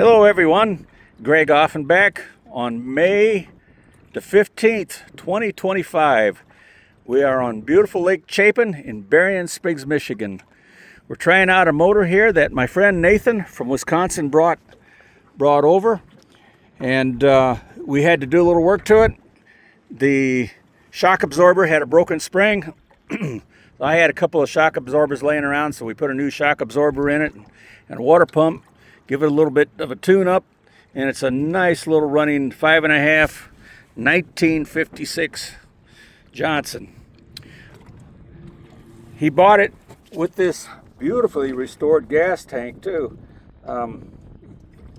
Hello everyone, Greg Offenbach on May the 15th, 2025. We are on beautiful Lake Chapin in Berrien Springs, Michigan. We're trying out a motor here that my friend Nathan from Wisconsin brought over, and we had to do a little work to it. The shock absorber had a broken spring. I had a couple of shock absorbers laying around, so we put a new shock absorber in it and a water pump, give it a little bit of a tune-up, and it's a nice little running 5.5 1956 Johnson. He bought it with this beautifully restored gas tank too.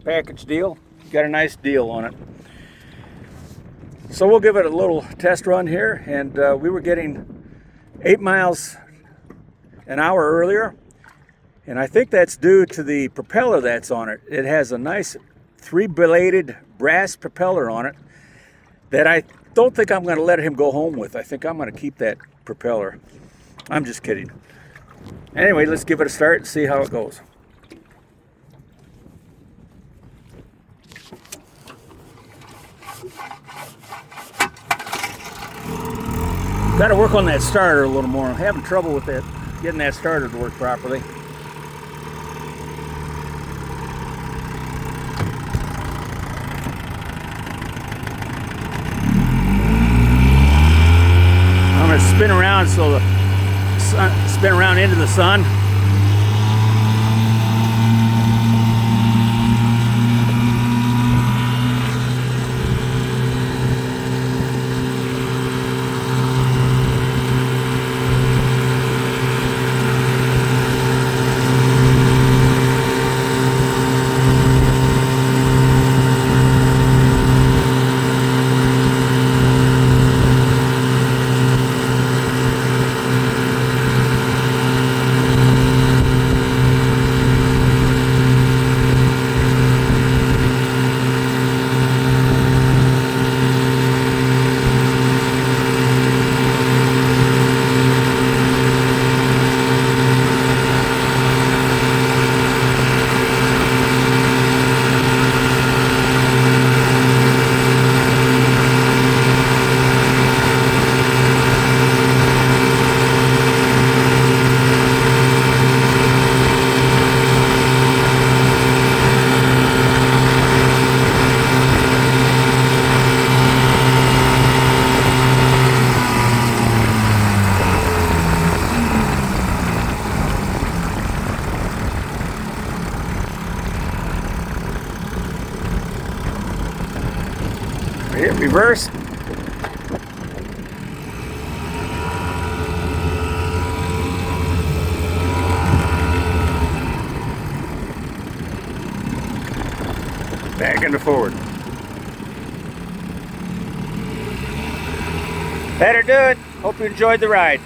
Package deal. Got a nice deal on it. So we'll give it a little test run here, and we were getting 8 miles an hour earlier, and I think that's due to the propeller that's on it. It has a nice 3-bladed brass propeller on it that I don't think I'm going to let him go home with. I think I'm going to keep that propeller. I'm just kidding. Anyway, let's give it a start and see how it goes. Got to work on that starter a little more. I'm having trouble with that, getting that starter to work properly. I'm going to spin around so the sun, spin around into the sun. Hit reverse. Back into forward. Better do it. Hope you enjoyed the ride.